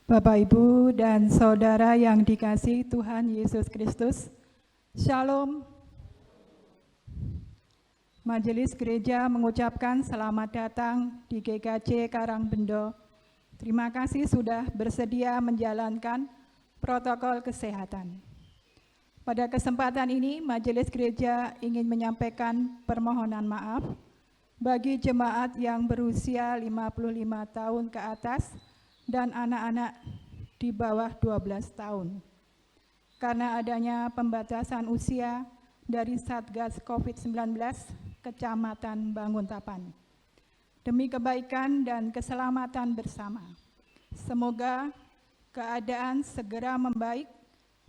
Bapak, Ibu, dan Saudara yang dikasihi Tuhan Yesus Kristus, Shalom. Majelis Gereja mengucapkan selamat datang di GKJ Karangbendo. Terima kasih sudah bersedia menjalankan protokol kesehatan. Pada kesempatan ini, Majelis Gereja ingin menyampaikan permohonan maaf bagi jemaat yang berusia 55 tahun ke atas dan anak-anak di bawah 12 tahun. Karena adanya pembatasan usia dari Satgas COVID-19 Kecamatan Banguntapan. Demi kebaikan dan keselamatan bersama, semoga keadaan segera membaik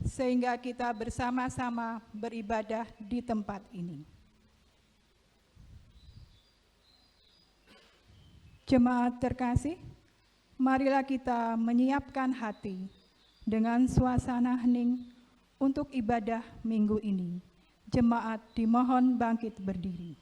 sehingga kita bersama-sama beribadah di tempat ini. Jemaat terkasih, marilah kita menyiapkan hati dengan suasana hening untuk ibadah minggu ini. Jemaat dimohon bangkit berdiri.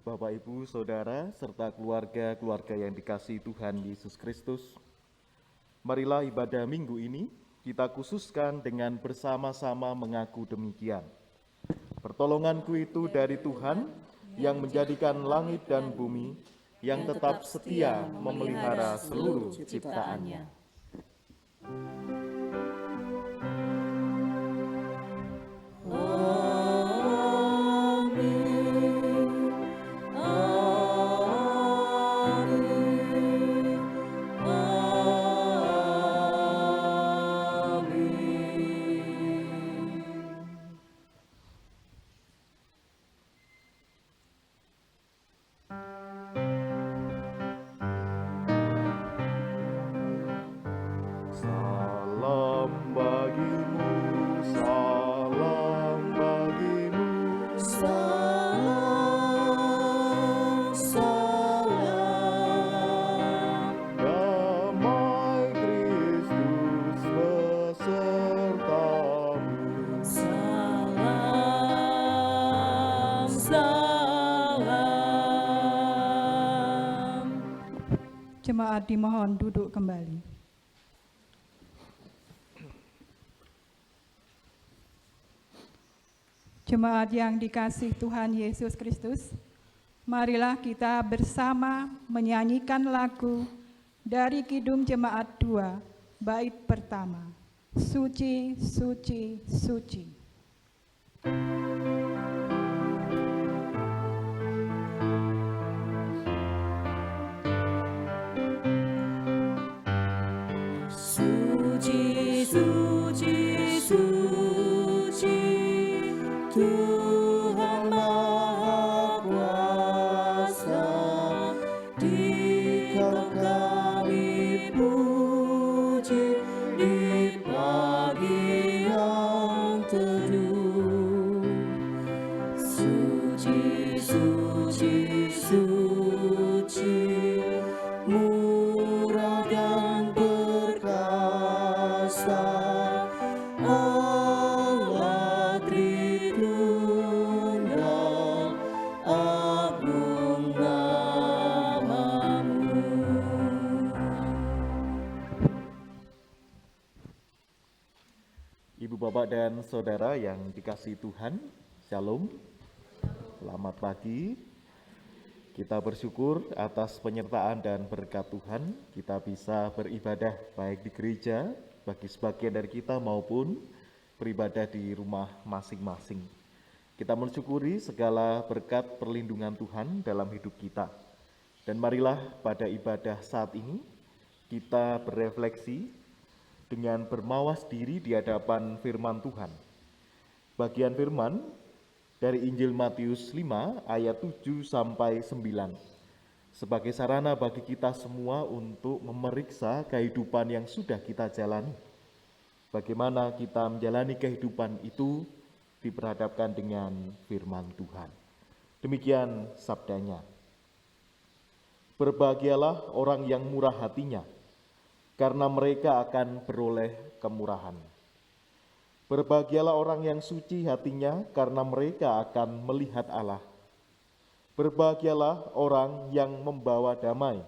Bapak, Ibu, Saudara, serta keluarga-keluarga yang dikasihi Tuhan Yesus Kristus, marilah ibadah minggu ini kita khususkan dengan bersama-sama mengaku demikian. Pertolonganku itu dari Tuhan yang menjadikan langit dan bumi, yang tetap setia memelihara seluruh ciptaannya. Jemaat dimohon duduk kembali. Jemaat yang dikasihi Tuhan Yesus Kristus, marilah kita bersama menyanyikan lagu dari Kidung Jemaat 2, bait pertama. Suci, suci, suci. Suci, suci, suci, Tuhan Maha Kuasa, Dikau kami puji di pagi yang teduh. Suci, suci, suci, murah dan perkasa, Allah Tritunggal, agung namamu. Ibu, Bapak, dan Saudara yang dikasihi Tuhan, Shalom. Selamat pagi. Kita bersyukur atas penyertaan dan berkat Tuhan, kita bisa beribadah baik di gereja, bagi sebagian dari kita maupun beribadah di rumah masing-masing. Kita mensyukuri segala berkat perlindungan Tuhan dalam hidup kita. Dan marilah pada ibadah saat ini, kita berefleksi dengan bermawas diri di hadapan firman Tuhan. Bagian firman dari Injil Matius 5 ayat 7 sampai 9 sebagai sarana bagi kita semua untuk memeriksa kehidupan yang sudah kita jalani. Bagaimana kita menjalani kehidupan itu diperhadapkan dengan firman Tuhan. Demikian sabdanya. Berbahagialah orang yang murah hatinya, karena mereka akan beroleh kemurahan. Berbahagialah orang yang suci hatinya, karena mereka akan melihat Allah. Berbahagialah orang yang membawa damai,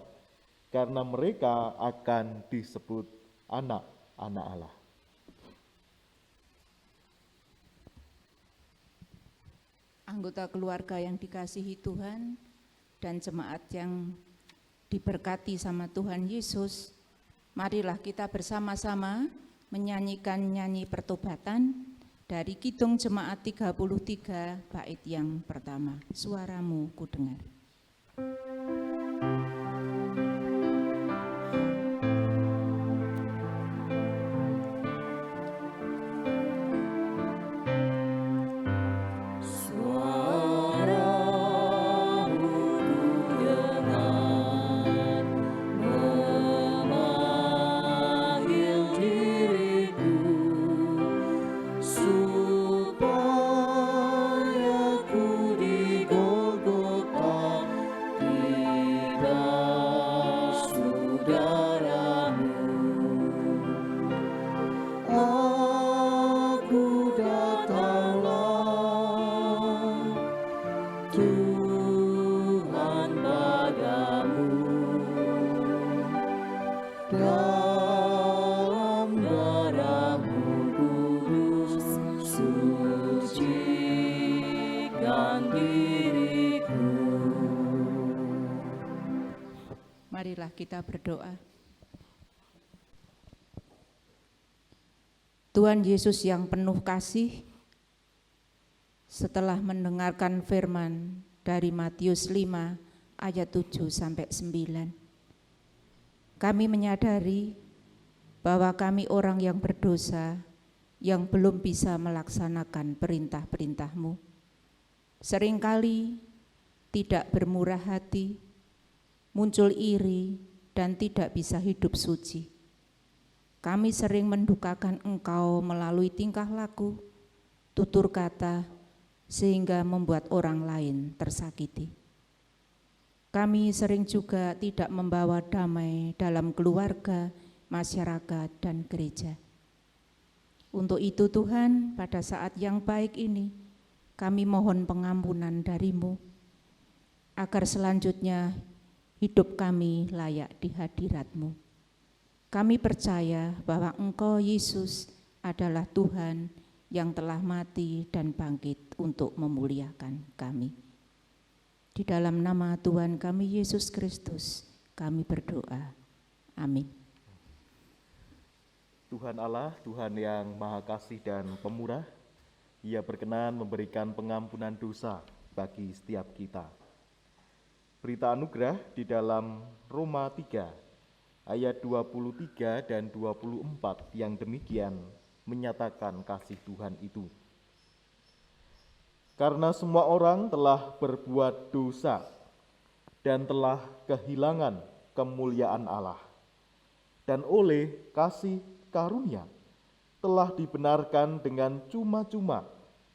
karena mereka akan disebut anak-anak Allah. Anggota keluarga yang dikasihi Tuhan dan jemaat yang diberkati sama Tuhan Yesus, marilah kita bersama-sama menyanyikan nyanyi pertobatan dari Kidung Jemaat 33 bait yang pertama. Suaramu ku dengar. Marilah kita berdoa. Tuhan Yesus yang penuh kasih, setelah mendengarkan firman dari Matius 5 ayat 7 sampai 9, kami menyadari bahwa kami orang yang berdosa yang belum bisa melaksanakan perintah-perintah-Mu. Seringkali tidak bermurah hati, muncul iri, dan tidak bisa hidup suci. Kami sering mendukakan Engkau melalui tingkah laku, tutur kata, sehingga membuat orang lain tersakiti. Kami sering juga tidak membawa damai dalam keluarga, masyarakat, dan gereja. Untuk itu Tuhan, pada saat yang baik ini, kami mohon pengampunan dari-Mu, agar selanjutnya hidup kami layak di hadirat-Mu. Kami percaya bahwa Engkau Yesus adalah Tuhan yang telah mati dan bangkit untuk memuliakan kami. Di dalam nama Tuhan kami Yesus Kristus, kami berdoa. Amin. Tuhan Allah, Tuhan yang Maha Kasih dan Pemurah, Ia berkenan memberikan pengampunan dosa bagi setiap kita. Berita anugerah di dalam Roma 3 ayat 23 dan 24 yang demikian menyatakan kasih Tuhan itu. Karena semua orang telah berbuat dosa dan telah kehilangan kemuliaan Allah, dan oleh kasih karunia telah dibenarkan dengan cuma-cuma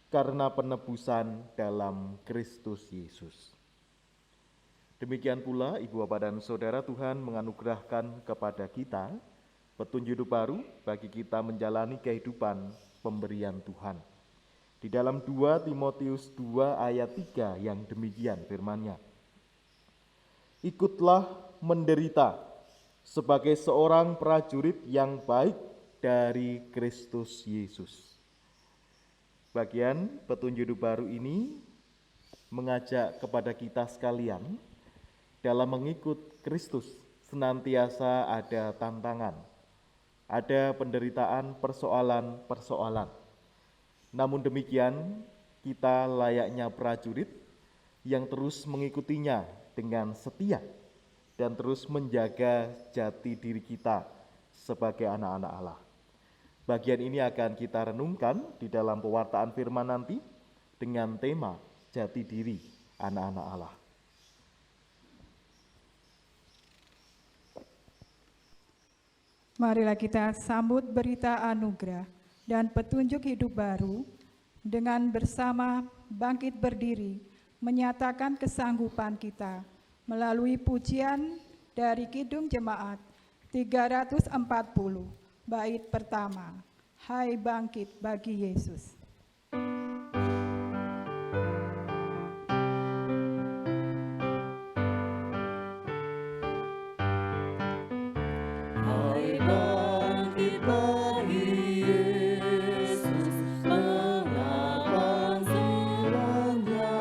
karena penebusan dalam Kristus Yesus. Demikian pula Ibu Bapak dan Saudara, Tuhan menganugerahkan kepada kita petunjuk hidup baru bagi kita menjalani kehidupan pemberian Tuhan. Di dalam 2 Timotius 2 ayat 3 yang demikian firman-Nya. Ikutlah menderita sebagai seorang prajurit yang baik dari Kristus Yesus. Bagian petunjuk hidup baru ini mengajak kepada kita sekalian dalam mengikut Kristus senantiasa ada tantangan, ada penderitaan, persoalan-persoalan. Namun demikian, kita layaknya prajurit yang terus mengikutinya dengan setia, dan terus menjaga jati diri kita sebagai anak-anak Allah. Bagian ini akan kita renungkan di dalam pewartaan firman nanti dengan tema jati diri anak-anak Allah. Marilah kita sambut berita anugerah dan petunjuk hidup baru dengan bersama bangkit berdiri, menyatakan kesanggupan kita melalui pujian dari Kidung Jemaat 340, bait pertama, Hai bangkit bagi Yesus. Hai bangkit bagi Yesus, mengapan silangnya,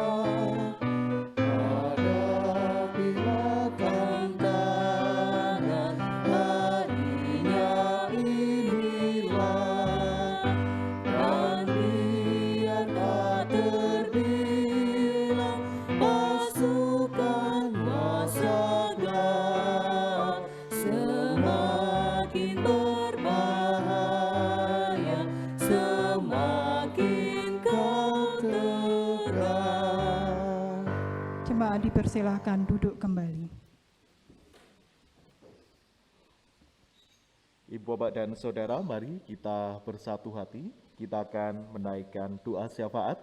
hadapilah tantangan, harinya inilah, dan biarlah terbilang pasukan waspada, semakin berbahaya, semakin kau terang. Jemaat dipersilahkan duduk kembali. Ibu, Bapak, dan Saudara, mari kita bersatu hati. Kita akan menaikkan doa syafaat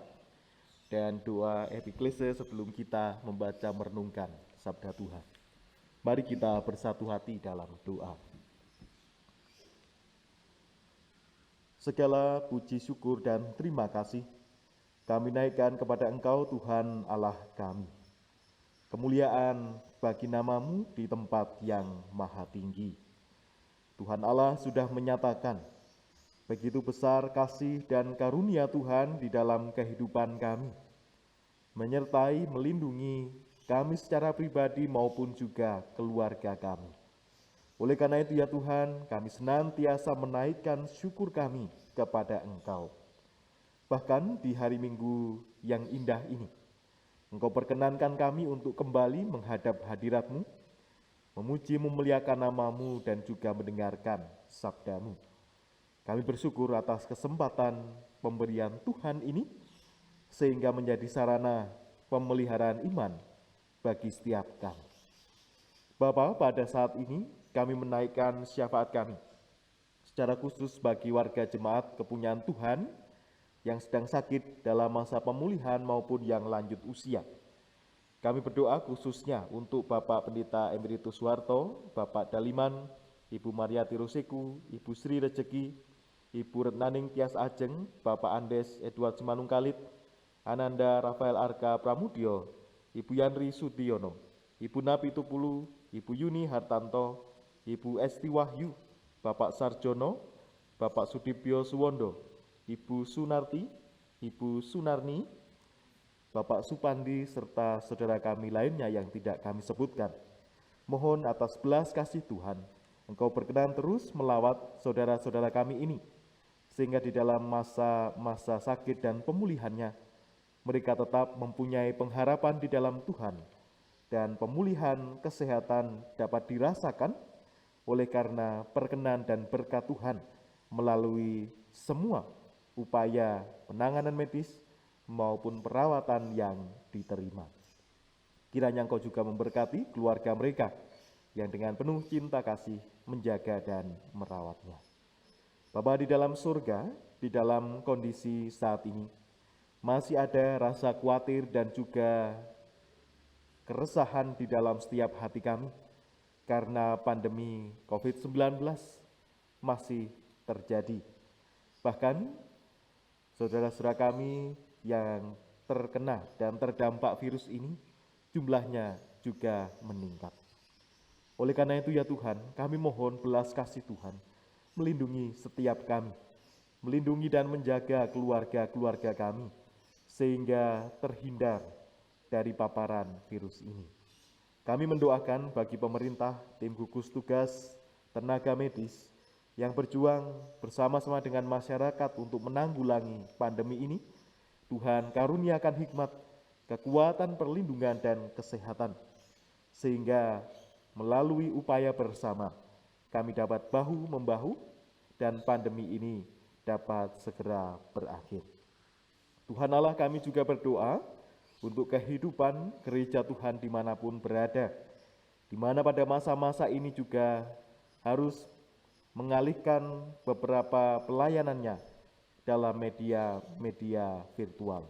dan doa epiklese sebelum kita membaca merenungkan sabda Tuhan. Mari kita bersatu hati dalam doa. Segala puji syukur dan terima kasih kami naikkan kepada Engkau Tuhan Allah kami. Kemuliaan bagi nama-Mu di tempat yang maha tinggi. Tuhan Allah sudah menyatakan begitu besar kasih dan karunia Tuhan di dalam kehidupan kami, menyertai melindungi kami secara pribadi maupun juga keluarga kami. Oleh karena itu ya Tuhan, kami senantiasa menaikkan syukur kami kepada Engkau. Bahkan di hari Minggu yang indah ini, Engkau perkenankan kami untuk kembali menghadap hadirat-Mu, memuji memuliakan nama-Mu dan juga mendengarkan sabda-Mu. Kami bersyukur atas kesempatan pemberian Tuhan ini, sehingga menjadi sarana pemeliharaan iman bagi setiap kami. Bapa, pada saat ini kami menaikkan syafaat kami, secara khusus bagi warga jemaat kepunyaan Tuhan yang sedang sakit dalam masa pemulihan maupun yang lanjut usia. Kami berdoa khususnya untuk Bapak Pendeta Emeritus Suharto, Bapak Daliman, Ibu Mariati Roseku, Ibu Sri Rejeki, Ibu Retnaning Tias Ajeng, Bapak Andes Edward Simanungkalit, Ananda Rafael Arka Pramudyo, Ibu Yanri Sudiono, Ibu Napi Tupulu, Ibu Yuni Hartanto, Ibu Esti Wahyu, Bapak Sarjono, Bapak Sudibyo Suwondo, Ibu Sunarti, Ibu Sunarni, Bapak Supandi, serta saudara kami lainnya yang tidak kami sebutkan. Mohon atas belas kasih Tuhan, Engkau berkenan terus melawat saudara-saudara kami ini, sehingga di dalam masa-masa sakit dan pemulihannya, mereka tetap mempunyai pengharapan di dalam Tuhan, dan pemulihan kesehatan dapat dirasakan oleh karena perkenan dan berkat Tuhan melalui semua upaya penanganan medis maupun perawatan yang diterima. Kiranya Engkau juga memberkati keluarga mereka yang dengan penuh cinta kasih menjaga dan merawatnya. Bapa di dalam surga, di dalam kondisi saat ini, masih ada rasa khawatir dan juga keresahan di dalam setiap hati kami karena pandemi COVID-19 masih terjadi. Bahkan saudara-saudara kami yang terkena dan terdampak virus ini jumlahnya juga meningkat. Oleh karena itu ya Tuhan, kami mohon belas kasih Tuhan melindungi setiap kami, melindungi dan menjaga keluarga-keluarga kami sehingga terhindar dari paparan virus ini. Kami mendoakan bagi pemerintah, tim gugus tugas, tenaga medis yang berjuang bersama-sama dengan masyarakat untuk menanggulangi pandemi ini. Tuhan karuniakan hikmat, kekuatan perlindungan dan kesehatan, sehingga melalui upaya bersama, kami dapat bahu-membahu dan pandemi ini dapat segera berakhir. Tuhan Allah, kami juga berdoa untuk kehidupan gereja Tuhan dimanapun berada, di mana pada masa-masa ini juga harus mengalihkan beberapa pelayanannya dalam media virtual.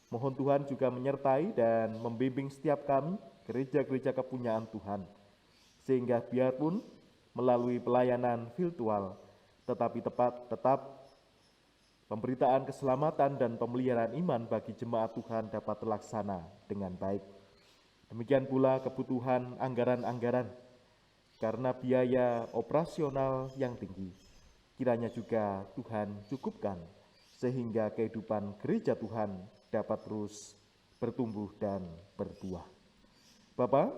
Mohon Tuhan juga menyertai dan membimbing setiap kami, gereja-gereja kepunyaan Tuhan, sehingga biarpun melalui pelayanan virtual, tetapi tetap pemberitaan keselamatan dan pemeliharaan iman bagi jemaat Tuhan dapat terlaksana dengan baik. Demikian pula kebutuhan anggaran-anggaran, karena biaya operasional yang tinggi, kiranya juga Tuhan cukupkan, sehingga kehidupan gereja Tuhan dapat terus bertumbuh dan berbuah. Bapa,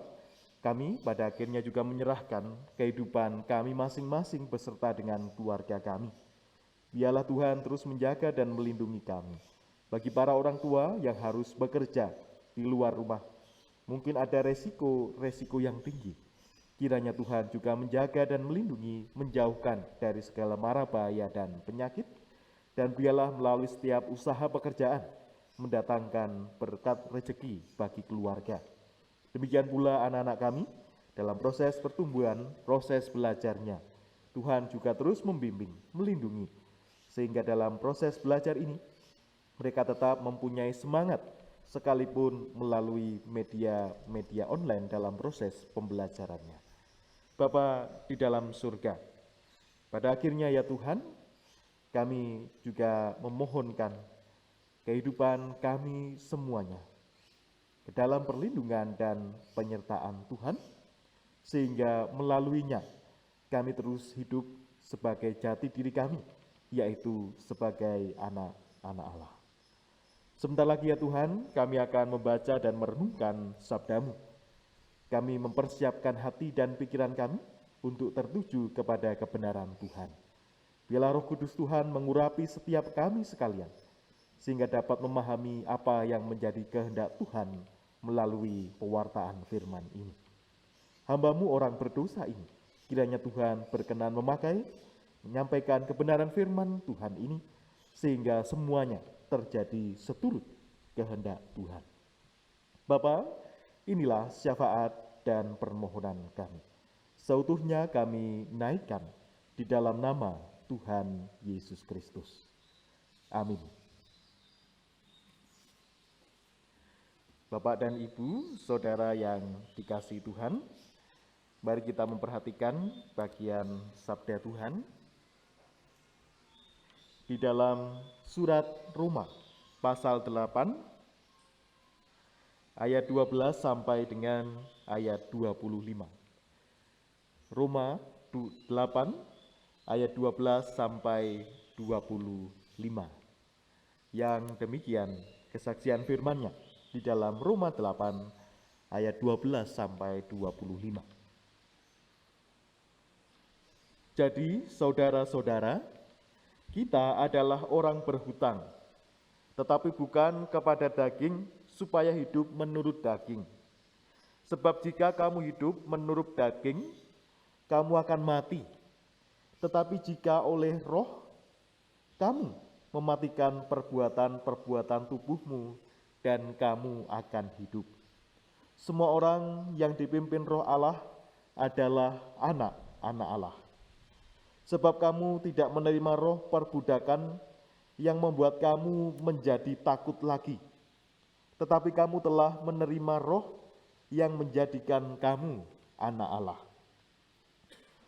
kami pada akhirnya juga menyerahkan kehidupan kami masing-masing beserta dengan keluarga kami. Biarlah Tuhan terus menjaga dan melindungi kami. Bagi para orang tua yang harus bekerja di luar rumah, mungkin ada resiko yang tinggi. Kiranya Tuhan juga menjaga dan melindungi, menjauhkan dari segala mara bahaya dan penyakit, dan biarlah melalui setiap usaha pekerjaan mendatangkan berkat rezeki bagi keluarga. Demikian pula anak-anak kami dalam proses pertumbuhan, proses belajarnya. Tuhan juga terus membimbing, melindungi, sehingga dalam proses belajar ini mereka tetap mempunyai semangat sekalipun melalui media online dalam proses pembelajarannya. Bapa di dalam surga, pada akhirnya ya Tuhan, kami juga memohonkan kehidupan kami semuanya ke dalam perlindungan dan penyertaan Tuhan, sehingga melaluinya kami terus hidup sebagai jati diri kami, yaitu sebagai anak-anak Allah. Sebentar lagi ya Tuhan, kami akan membaca dan merenungkan sabda-Mu. Kami mempersiapkan hati dan pikiran kami untuk tertuju kepada kebenaran Tuhan. Biarlah Roh Kudus Tuhan mengurapi setiap kami sekalian, sehingga dapat memahami apa yang menjadi kehendak Tuhan melalui pewartaan firman ini. Hamba-Mu orang berdosa ini, kiranya Tuhan berkenan menyampaikan kebenaran firman Tuhan ini, sehingga semuanya terjadi seturut kehendak Tuhan. Bapa, inilah syafaat dan permohonan kami. Seutuhnya kami naikkan di dalam nama Tuhan Yesus Kristus. Amin. Bapak dan Ibu, saudara yang dikasihi Tuhan, mari kita memperhatikan bagian sabda Tuhan di dalam surat Roma pasal 8 ayat 12 sampai dengan ayat 25. Roma 8 ayat 12 sampai 25. Yang demikian kesaksian firman-Nya di dalam Roma 8 ayat 12 sampai 25. Jadi saudara-saudara, kita adalah orang berhutang, tetapi bukan kepada daging supaya hidup menurut daging. Sebab jika kamu hidup menurut daging, kamu akan mati. Tetapi jika oleh Roh, kamu mematikan perbuatan-perbuatan tubuhmu, dan kamu akan hidup. Semua orang yang dipimpin Roh Allah adalah anak-anak Allah. Sebab kamu tidak menerima roh perbudakan yang membuat kamu menjadi takut lagi, tetapi kamu telah menerima Roh yang menjadikan kamu anak Allah.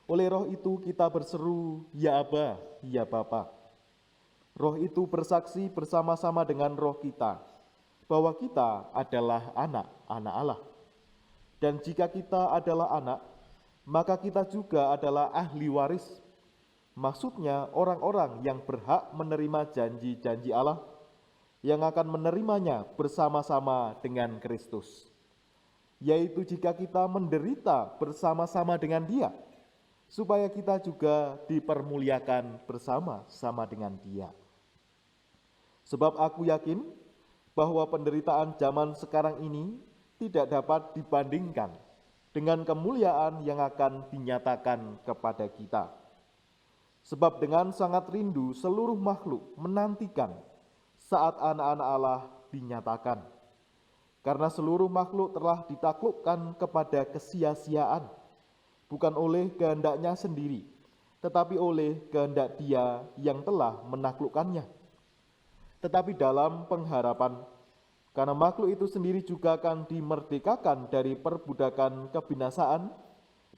Oleh Roh itu kita berseru, ya Aba, ya Bapa. Roh itu bersaksi bersama-sama dengan roh kita bahwa kita adalah anak-anak Allah. Dan jika kita adalah anak, maka kita juga adalah ahli waris. Maksudnya orang-orang yang berhak menerima janji-janji Allah, yang akan menerimanya bersama-sama dengan Kristus. Yaitu jika kita menderita bersama-sama dengan Dia, supaya kita juga dipermuliakan bersama-sama dengan Dia. Sebab aku yakin bahwa penderitaan zaman sekarang ini tidak dapat dibandingkan dengan kemuliaan yang akan dinyatakan kepada kita. Sebab dengan sangat rindu seluruh makhluk menantikan saat anak-anak Allah dinyatakan. Karena seluruh makhluk telah ditaklukkan kepada kesia-siaan, bukan oleh kehendaknya sendiri, tetapi oleh kehendak Dia yang telah menaklukkannya. Tetapi dalam pengharapan, karena makhluk itu sendiri juga akan dimerdekakan dari perbudakan kebinasaan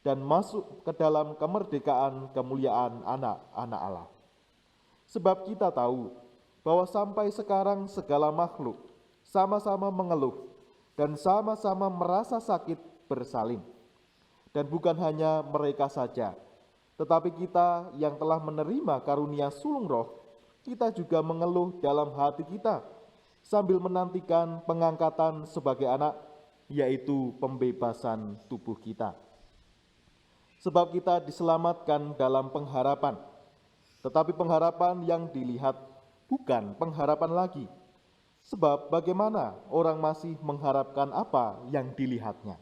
dan masuk ke dalam kemerdekaan kemuliaan anak-anak Allah. Sebab kita tahu bahwa sampai sekarang segala makhluk sama-sama mengeluh dan sama-sama merasa sakit bersalin. Dan bukan hanya mereka saja, tetapi kita yang telah menerima karunia sulung roh, kita juga mengeluh dalam hati kita, sambil menantikan pengangkatan sebagai anak, yaitu pembebasan tubuh kita. Sebab kita diselamatkan dalam pengharapan, tetapi pengharapan yang dilihat bukan pengharapan lagi. Sebab bagaimana orang masih mengharapkan apa yang dilihatnya?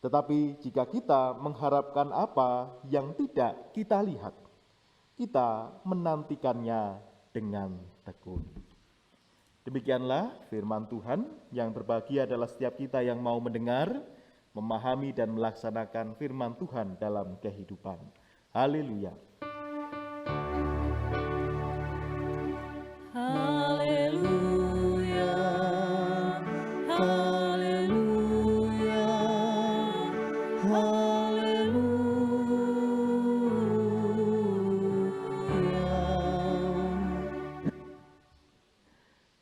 Tetapi jika kita mengharapkan apa yang tidak kita lihat, kita menantikannya dengan tekun. Demikianlah firman Tuhan. Yang berbahagia adalah setiap kita yang mau mendengar, memahami dan melaksanakan firman Tuhan dalam kehidupan. Haleluya. Haleluya, haleluya, haleluya.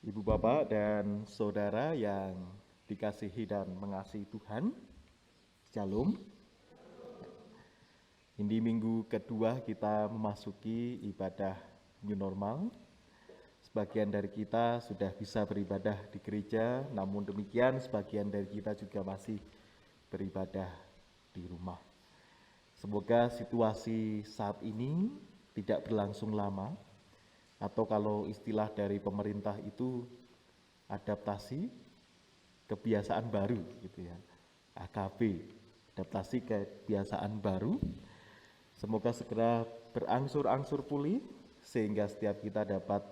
Ibu bapak dan saudara yang dikasihi dan mengasihi Tuhan, Shalom. Ini minggu kedua kita memasuki ibadah new normal. Sebagian dari kita sudah bisa beribadah di gereja, namun demikian sebagian dari kita juga masih beribadah di rumah. Semoga situasi saat ini tidak berlangsung lama, atau kalau istilah dari pemerintah itu adaptasi kebiasaan baru gitu ya, AKB, adaptasi kebiasaan baru. Semoga segera berangsur-angsur pulih sehingga setiap kita dapat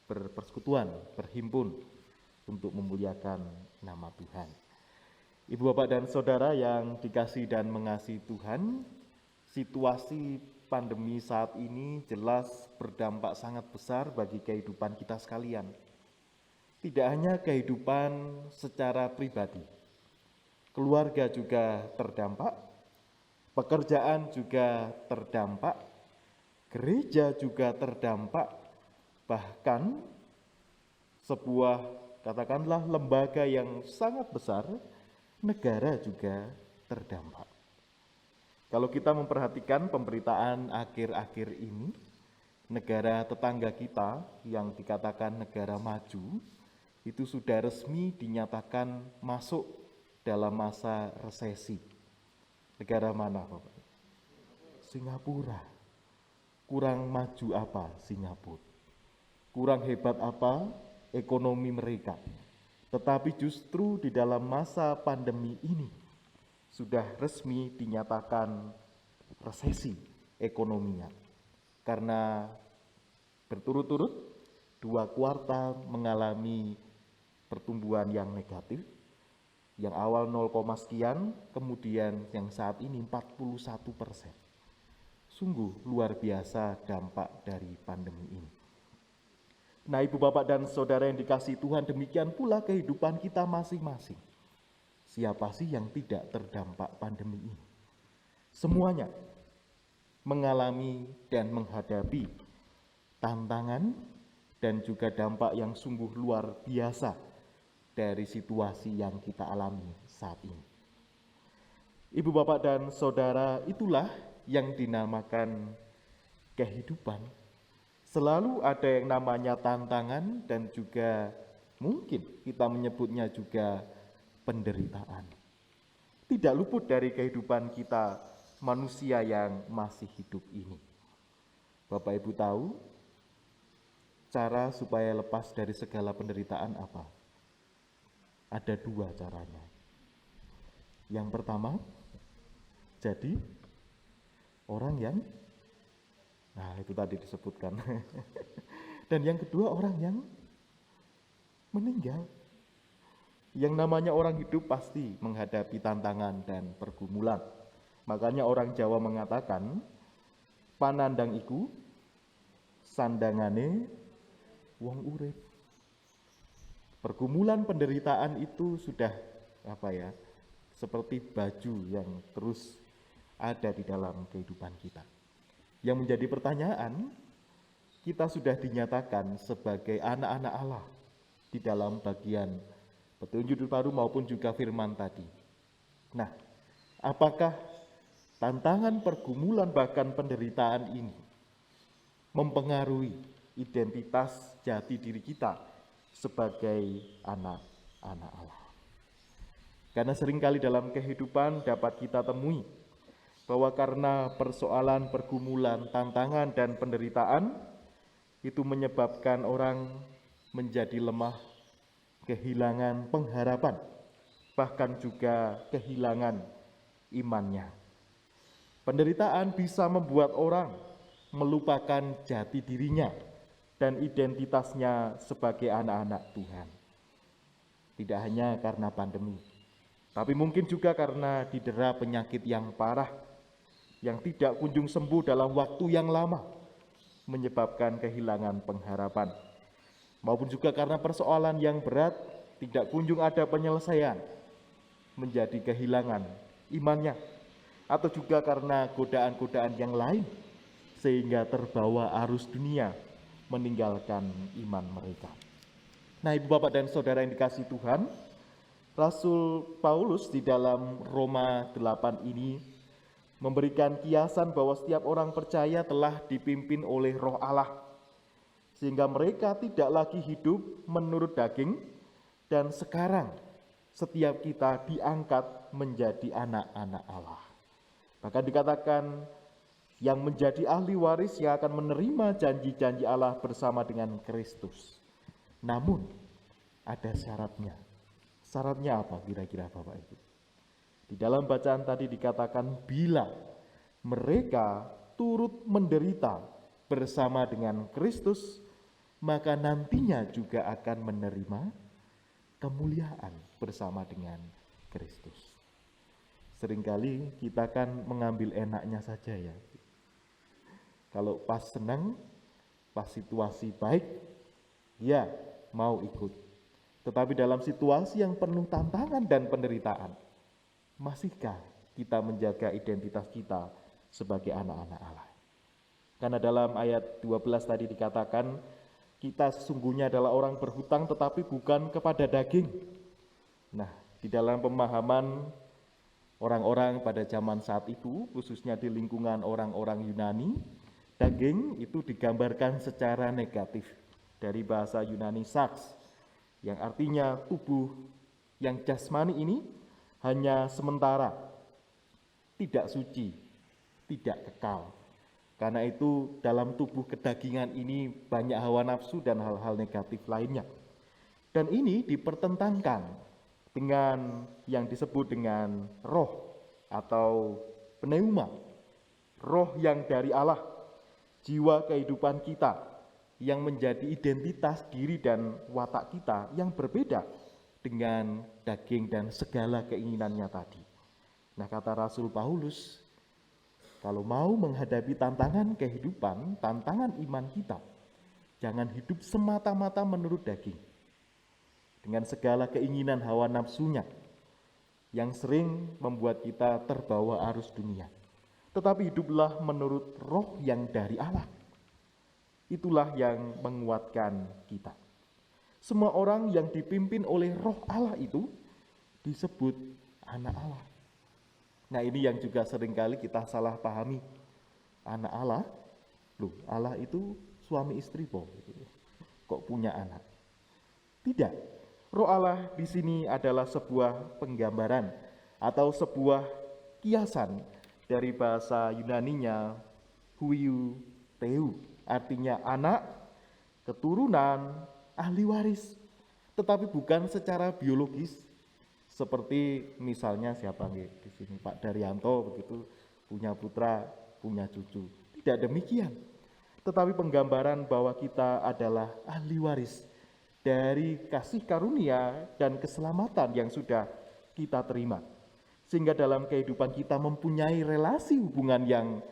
berpersekutuan, berhimpun untuk memuliakan nama Tuhan. Ibu bapak dan saudara yang dikasihi dan mengasihi Tuhan, situasi pandemi saat ini jelas berdampak sangat besar bagi kehidupan kita sekalian. Tidak hanya kehidupan secara pribadi, keluarga juga terdampak, pekerjaan juga terdampak, gereja juga terdampak, bahkan sebuah katakanlah lembaga yang sangat besar, negara juga terdampak. Kalau kita memperhatikan pemberitaan akhir-akhir ini, negara tetangga kita yang dikatakan negara maju, itu sudah resmi dinyatakan masuk dalam masa resesi. Negara mana, Bapak? Singapura. Kurang maju apa Singapura? Kurang hebat apa ekonomi mereka? Tetapi justru di dalam masa pandemi ini sudah resmi dinyatakan resesi ekonominya. Karena berturut-turut 2 kuartal mengalami pertumbuhan yang negatif, yang awal 0, sekian, kemudian yang saat ini 41%. Sungguh luar biasa dampak dari pandemi ini. Nah, ibu bapak dan saudara yang dikasihi Tuhan, demikian pula kehidupan kita masing-masing. Siapa sih yang tidak terdampak pandemi ini? Semuanya mengalami dan menghadapi tantangan dan juga dampak yang sungguh luar biasa dari situasi yang kita alami saat ini. Ibu bapak dan saudara, itulah yang dinamakan kehidupan. Selalu ada yang namanya tantangan dan juga mungkin kita menyebutnya juga penderitaan. Tidak luput dari kehidupan kita manusia yang masih hidup ini. Bapak Ibu tahu cara supaya lepas dari segala penderitaan apa? Ada 2 caranya. Yang pertama, jadi orang yang, nah itu tadi disebutkan. Dan yang kedua orang yang meninggal. Yang namanya orang hidup pasti menghadapi tantangan dan pergumulan. Makanya orang Jawa mengatakan, panandang iku sandangane wong urip. Pergumulan penderitaan itu sudah seperti baju yang terus ada di dalam kehidupan kita. Yang menjadi pertanyaan, kita sudah dinyatakan sebagai anak-anak Allah di dalam bagian petunjuk baru maupun juga firman tadi. Nah, apakah tantangan, pergumulan, bahkan penderitaan ini mempengaruhi identitas jati diri kita sebagai anak-anak Allah? Karena seringkali dalam kehidupan dapat kita temui bahwa karena persoalan, pergumulan, tantangan, dan penderitaan itu menyebabkan orang menjadi lemah, kehilangan pengharapan, bahkan juga kehilangan imannya. Penderitaan bisa membuat orang melupakan jati dirinya dan identitasnya sebagai anak-anak Tuhan. Tidak hanya karena pandemi, tapi mungkin juga karena didera penyakit yang parah, yang tidak kunjung sembuh dalam waktu yang lama, menyebabkan kehilangan pengharapan. Maupun juga karena persoalan yang berat, tidak kunjung ada penyelesaian, menjadi kehilangan imannya. Atau juga karena godaan-godaan yang lain, sehingga terbawa arus dunia, meninggalkan iman mereka. Nah, Ibu Bapak dan Saudara yang dikasihi Tuhan, Rasul Paulus di dalam Roma 8 ini memberikan kiasan bahwa setiap orang percaya telah dipimpin oleh Roh Allah, sehingga mereka tidak lagi hidup menurut daging, dan sekarang setiap kita diangkat menjadi anak-anak Allah. Bahkan dikatakan yang menjadi ahli waris yang akan menerima janji-janji Allah bersama dengan Kristus. Namun ada syaratnya. Syaratnya apa kira-kira Bapak Ibu? Di dalam bacaan tadi dikatakan bila mereka turut menderita bersama dengan Kristus, maka nantinya juga akan menerima kemuliaan bersama dengan Kristus. Seringkali kita kan mengambil enaknya saja ya. Kalau pas senang, pas situasi baik, ya mau ikut. Tetapi dalam situasi yang penuh tantangan dan penderitaan, masihkah kita menjaga identitas kita sebagai anak-anak Allah? Karena dalam ayat 12 tadi dikatakan, kita sesungguhnya adalah orang berhutang tetapi bukan kepada daging. Nah, di dalam pemahaman orang-orang pada zaman saat itu, khususnya di lingkungan orang-orang Yunani, daging itu digambarkan secara negatif dari bahasa Yunani sarx, yang artinya tubuh yang jasmani ini hanya sementara, tidak suci, tidak kekal. Karena itu dalam tubuh kedagingan ini banyak hawa nafsu dan hal-hal negatif lainnya. Dan ini dipertentangkan dengan yang disebut dengan roh atau pneuma, roh yang dari Allah, jiwa kehidupan kita yang menjadi identitas diri dan watak kita yang berbeda dengan daging dan segala keinginannya tadi. Nah, kata Rasul Paulus, kalau mau menghadapi tantangan kehidupan, tantangan iman kita, jangan hidup semata-mata menurut daging, dengan segala keinginan hawa nafsunya yang sering membuat kita terbawa arus dunia. Tetapi hiduplah menurut roh yang dari Allah. Itulah yang menguatkan kita. Semua orang yang dipimpin oleh roh Allah itu disebut anak Allah. Nah, ini yang juga seringkali kita salah pahami. Anak Allah, Allah itu suami istri kok punya anak? Tidak. Roh Allah di sini adalah sebuah penggambaran atau sebuah kiasan dari bahasa Yunaninya huiu teu, artinya anak, keturunan, ahli waris, tetapi bukan secara biologis, Seperti misalnya siapa di sini Pak Daryanto begitu, punya putra, punya cucu. Tidak demikian. Tetapi penggambaran bahwa kita adalah ahli waris dari kasih karunia dan keselamatan yang sudah kita terima. Sehingga dalam kehidupan kita mempunyai relasi hubungan yang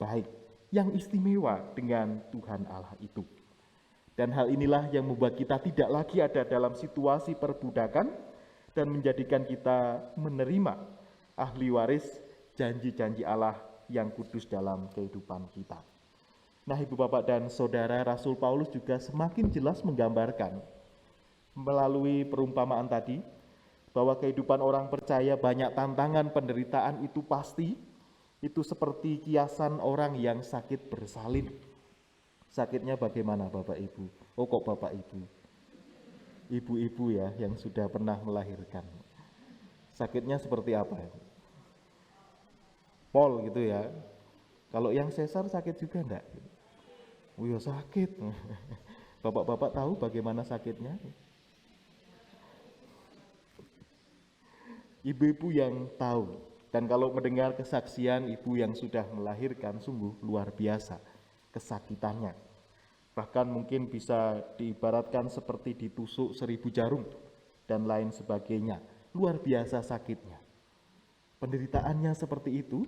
baik, yang istimewa dengan Tuhan Allah itu. Dan hal inilah yang membuat kita tidak lagi ada dalam situasi perbudakan dan menjadikan kita menerima ahli waris janji-janji Allah yang kudus dalam kehidupan kita. Nah, Ibu Bapak dan Saudara, Rasul Paulus juga semakin jelas menggambarkan melalui perumpamaan tadi bahwa kehidupan orang percaya banyak tantangan, penderitaan itu pasti. Itu seperti kiasan orang yang sakit bersalin. Sakitnya bagaimana Bapak Ibu? Oh kok Bapak Ibu? Ibu-ibu ya yang sudah pernah melahirkan. Sakitnya seperti apa? Pol gitu ya. Kalau yang sesar sakit juga enggak? Oh ya sakit. Bapak-bapak tahu bagaimana sakitnya? Ibu-ibu yang tahu. Dan kalau mendengar kesaksian ibu yang sudah melahirkan, sungguh luar biasa kesakitannya. Bahkan mungkin bisa diibaratkan seperti ditusuk 1000 jarum dan lain sebagainya. Luar biasa sakitnya. Penderitaannya seperti itu,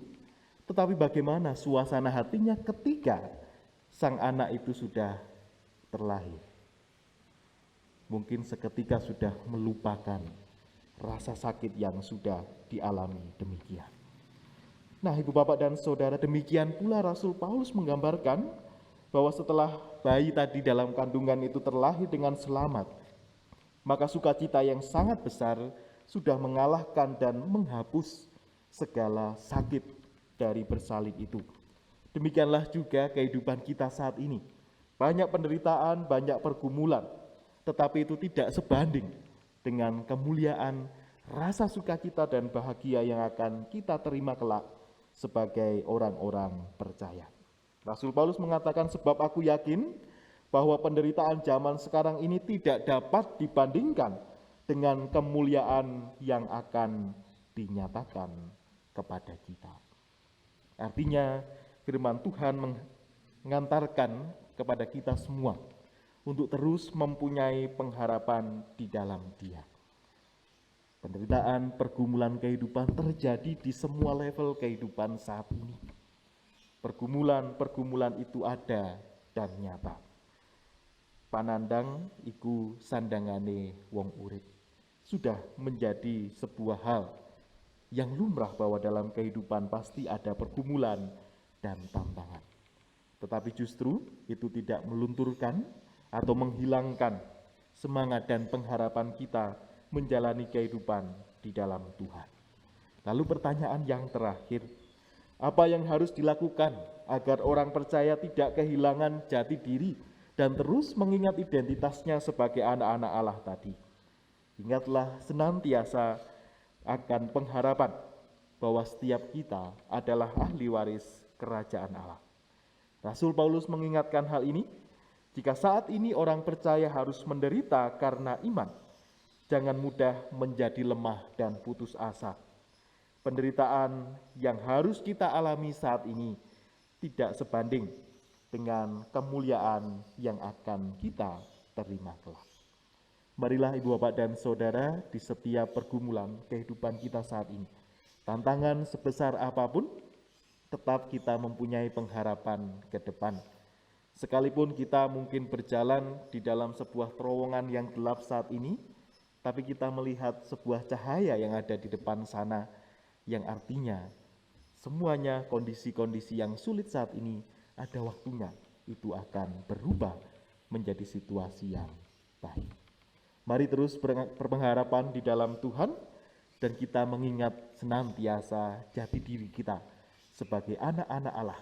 tetapi bagaimana suasana hatinya ketika sang anak itu sudah terlahir. Mungkin seketika sudah melupakan rasa sakit yang sudah dialami demikian. Nah, Ibu Bapak dan Saudara, demikian pula Rasul Paulus menggambarkan bahwa setelah bayi tadi dalam kandungan itu terlahir dengan selamat, maka sukacita yang sangat besar sudah mengalahkan dan menghapus segala sakit dari bersalin itu. Demikianlah juga kehidupan kita saat ini. Banyak penderitaan, banyak pergumulan, tetapi itu tidak sebanding dengan kemuliaan, rasa sukacita dan bahagia yang akan kita terima kelak sebagai orang-orang percaya. Rasul Paulus mengatakan, sebab aku yakin bahwa penderitaan zaman sekarang ini tidak dapat dibandingkan dengan kemuliaan yang akan dinyatakan kepada kita. Artinya firman Tuhan mengantarkan kepada kita semua untuk terus mempunyai pengharapan di dalam Dia. Penderitaan, pergumulan kehidupan terjadi di semua level kehidupan saat ini. Pergumulan itu ada dan nyata. Panandang iku sandangane wong urip. Sudah menjadi sebuah hal yang lumrah bahwa dalam kehidupan pasti ada pergumulan dan tantangan. Tetapi justru itu tidak melunturkan atau menghilangkan semangat dan pengharapan kita menjalani kehidupan di dalam Tuhan. Lalu pertanyaan yang terakhir, apa yang harus dilakukan agar orang percaya tidak kehilangan jati diri dan terus mengingat identitasnya sebagai anak-anak Allah tadi? Ingatlah senantiasa akan pengharapan bahwa setiap kita adalah ahli waris kerajaan Allah. Rasul Paulus mengingatkan hal ini, jika saat ini orang percaya harus menderita karena iman, jangan mudah menjadi lemah dan putus asa. Penderitaan yang harus kita alami saat ini tidak sebanding dengan kemuliaan yang akan kita terima kelak. Marilah Ibu Bapak dan Saudara, di setiap pergumulan kehidupan kita saat ini, tantangan sebesar apapun, tetap kita mempunyai pengharapan ke depan. Sekalipun kita mungkin berjalan di dalam sebuah terowongan yang gelap saat ini, tapi kita melihat sebuah cahaya yang ada di depan sana, yang artinya semuanya kondisi-kondisi yang sulit saat ini ada waktunya itu akan berubah menjadi situasi yang baik. Mari terus berpengharapan di dalam Tuhan dan kita mengingat senantiasa jati diri kita sebagai anak-anak Allah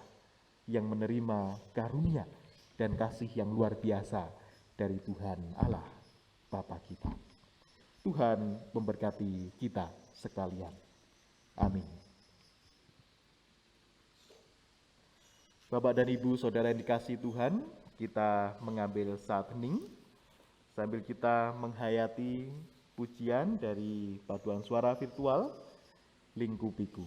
yang menerima karunia dan kasih yang luar biasa dari Tuhan Allah Bapa kita. Tuhan memberkati kita sekalian. Amin. Bapak dan Ibu, Saudara yang dikasihi Tuhan, kita mengambil saat hening sambil kita menghayati pujian dari paduan suara virtual Lingkupiku.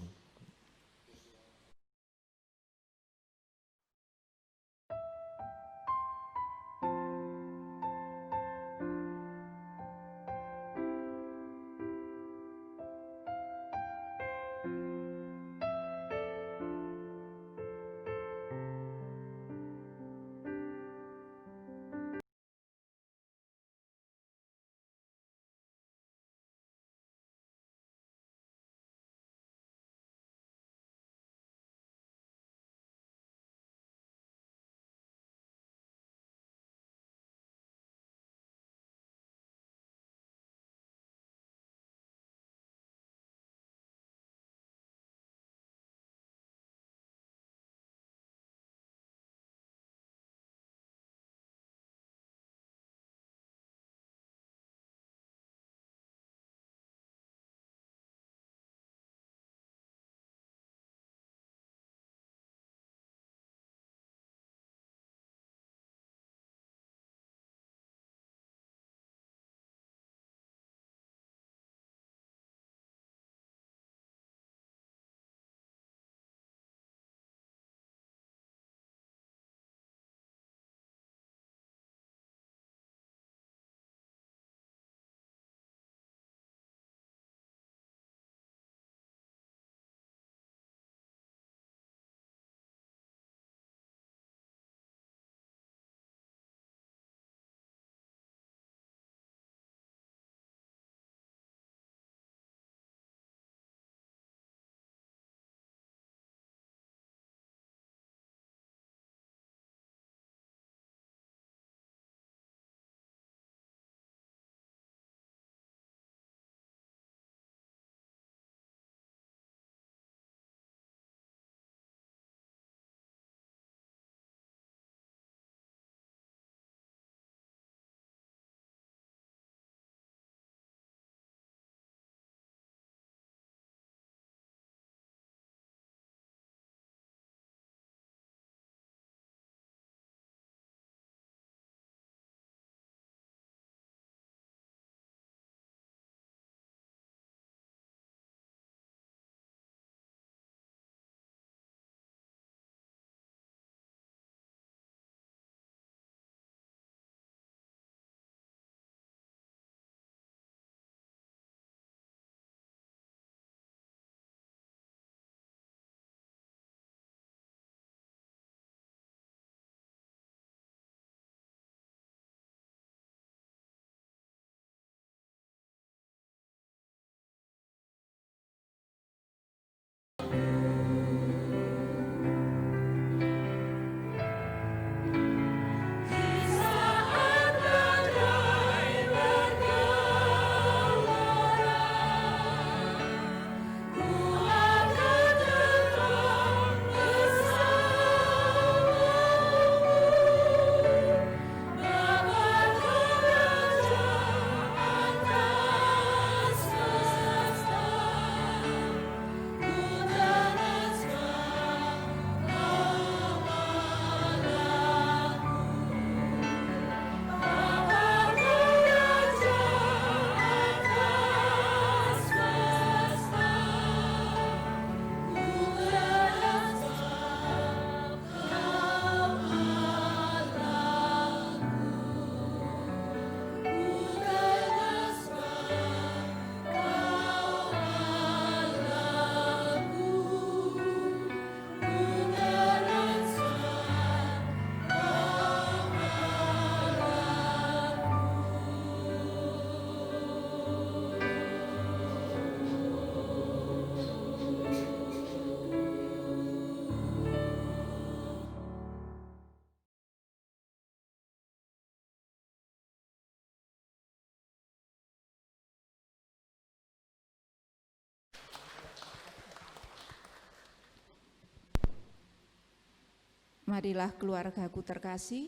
Marilah keluargaku terkasih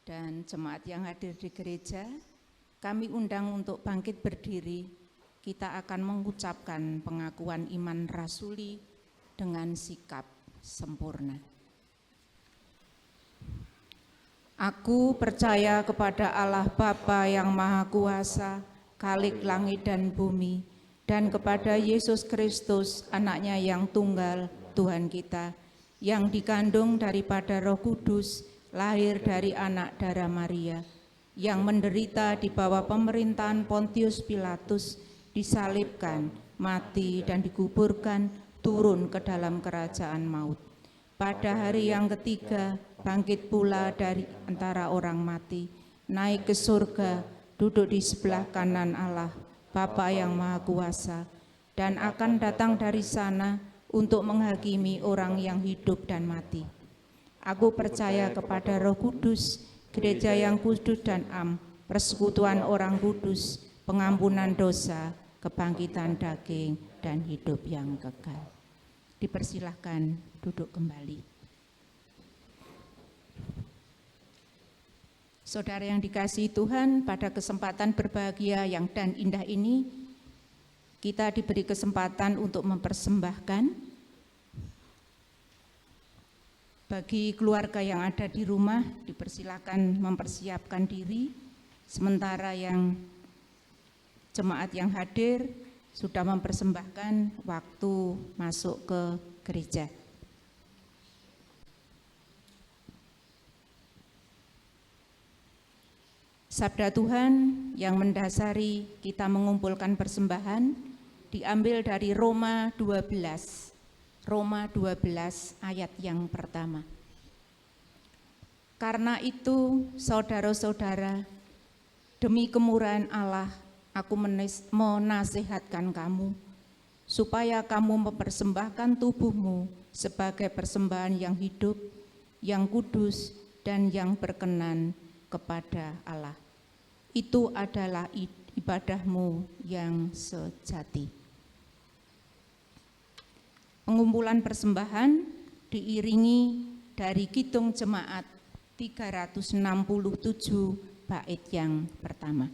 dan jemaat yang hadir di gereja, kami undang untuk bangkit berdiri. Kita akan mengucapkan pengakuan iman rasuli dengan sikap sempurna. Aku percaya kepada Allah Bapa yang Maha Kuasa, Khalik langit dan bumi, dan kepada Yesus Kristus, anaknya yang tunggal, Tuhan kita, yang dikandung daripada Roh Kudus, lahir dari anak darah Maria, yang menderita di bawah pemerintahan Pontius Pilatus, disalibkan, mati dan dikuburkan, turun ke dalam kerajaan maut. Pada hari yang ketiga, bangkit pula dari antara orang mati, naik ke surga, duduk di sebelah kanan Allah, Bapa yang Maha Kuasa, dan akan datang dari sana untuk menghakimi orang yang hidup dan mati. Aku percaya kepada Roh Kudus, gereja yang kudus dan am, persekutuan orang kudus, pengampunan dosa, kebangkitan daging, dan hidup yang kekal. Dipersilahkan duduk kembali. Saudara yang dikasihi Tuhan, pada kesempatan berbahagia yang dan indah ini, kita diberi kesempatan untuk mempersembahkan bagi keluarga yang ada di rumah, dipersilakan mempersiapkan diri, sementara yang jemaat yang hadir sudah mempersembahkan waktu masuk ke gereja. Sabda Tuhan yang mendasari kita mengumpulkan persembahan diambil dari Roma 12 ayat yang pertama. Karena itu, saudara-saudara, demi kemurahan Allah, aku menasihatkan kamu, supaya kamu mempersembahkan tubuhmu sebagai persembahan yang hidup, yang kudus, dan yang berkenan kepada Allah. Itu adalah ibadahmu yang sejati. Pengumpulan persembahan diiringi dari kidung jemaat 367 bait yang pertama.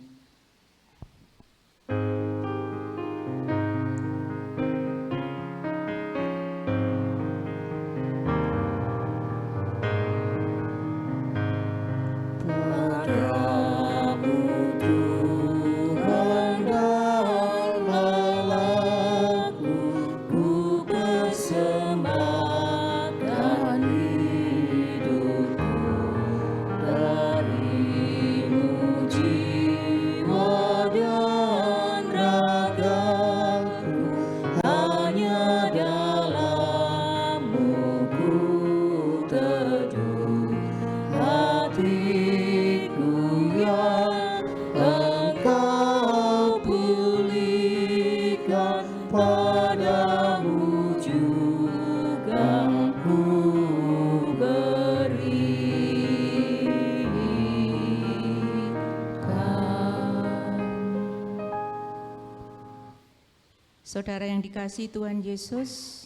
Saudara yang dikasihi Tuhan Yesus,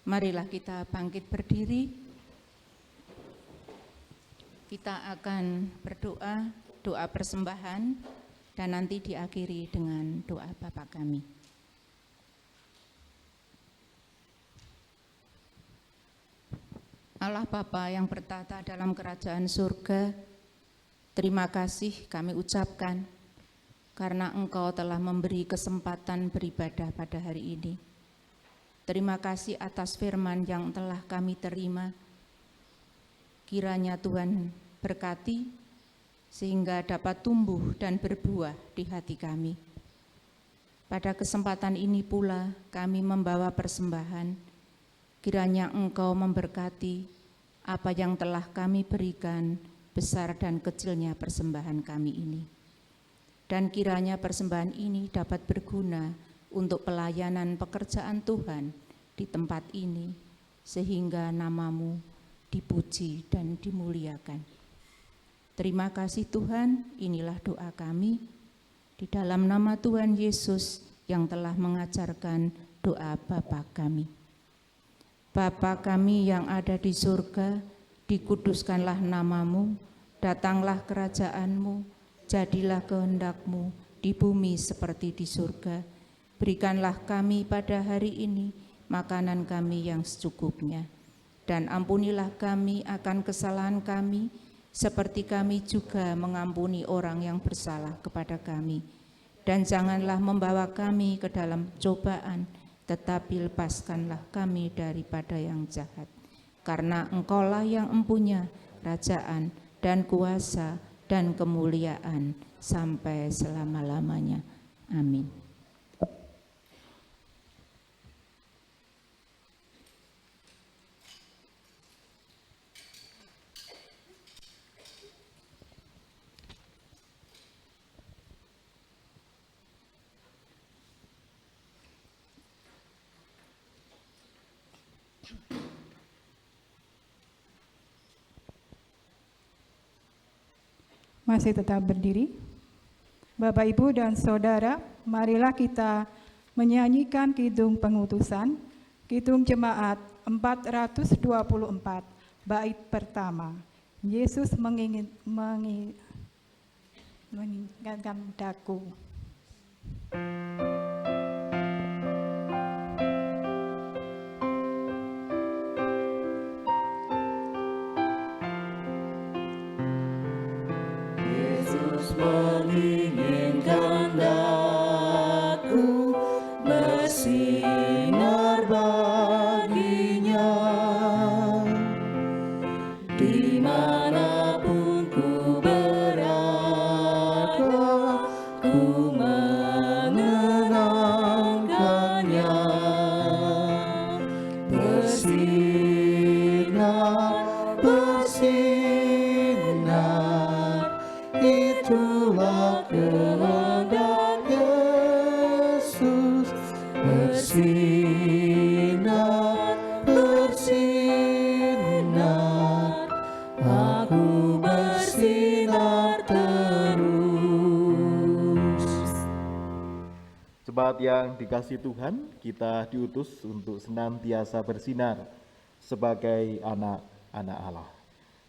marilah kita bangkit berdiri. Kita akan berdoa, doa persembahan, dan nanti diakhiri dengan doa Bapa kami. Allah Bapa yang bertata dalam kerajaan surga, terima kasih kami ucapkan karena Engkau telah memberi kesempatan beribadah pada hari ini. Terima kasih atas firman yang telah kami terima. Kiranya Tuhan berkati sehingga dapat tumbuh dan berbuah di hati kami. Pada kesempatan ini pula kami membawa persembahan. Kiranya Engkau memberkati apa yang telah kami berikan, besar dan kecilnya persembahan kami ini. Dan kiranya persembahan ini dapat berguna untuk pelayanan pekerjaan Tuhan di tempat ini, sehingga nama-Mu dipuji dan dimuliakan. Terima kasih Tuhan, inilah doa kami, di dalam nama Tuhan Yesus yang telah mengajarkan doa Bapa kami. Bapa kami yang ada di surga, dikuduskanlah nama-Mu, datanglah kerajaan-Mu, jadilah kehendak-Mu di bumi seperti di surga. Berikanlah kami pada hari ini makanan kami yang secukupnya. Dan ampunilah kami akan kesalahan kami, seperti kami juga mengampuni orang yang bersalah kepada kami. dan janganlah membawa kami ke dalam cobaan, tetapi lepaskanlah kami daripada yang jahat. Karena Engkaulah yang empunya kerajaan dan kuasa dan kemuliaan sampai selama-lamanya. Amin. Masih tetap berdiri. Bapak, Ibu, dan Saudara, marilah kita menyanyikan Kidung Pengutusan, Kidung Jemaat 424, bait pertama. Yesus mengingatkan daku. Menginginkan daku bersinar baginya, dimanapun ku berada, ku menenangkannya. Bersinar, bersinar, itulah kehendak Yesus. Bersinar, bersinar, aku bersinar terus. Jemaat yang dikasihi Tuhan, kita diutus untuk senantiasa bersinar sebagai anak-anak Allah.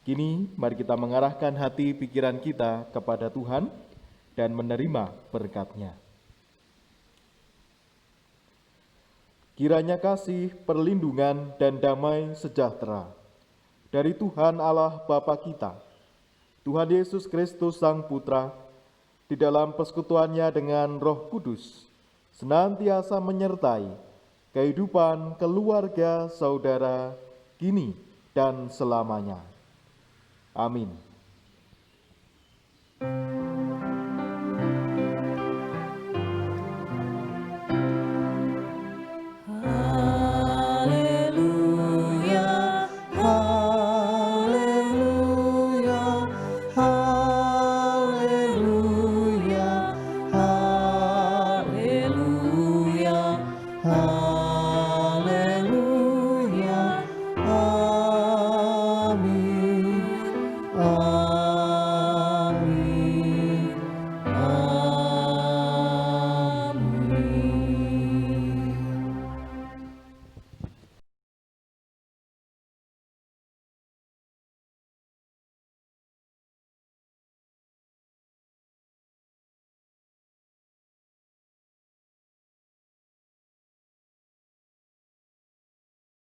Kini mari kita mengarahkan hati pikiran kita kepada Tuhan dan menerima berkat-Nya. Kiranya kasih, perlindungan, dan damai sejahtera dari Tuhan Allah Bapa kita, Tuhan Yesus Kristus Sang Putra, di dalam persekutuannya dengan Roh Kudus, senantiasa menyertai kehidupan keluarga saudara kini dan selamanya. Amin. Haleluya, haleluya, haleluya, haleluya, haleluya.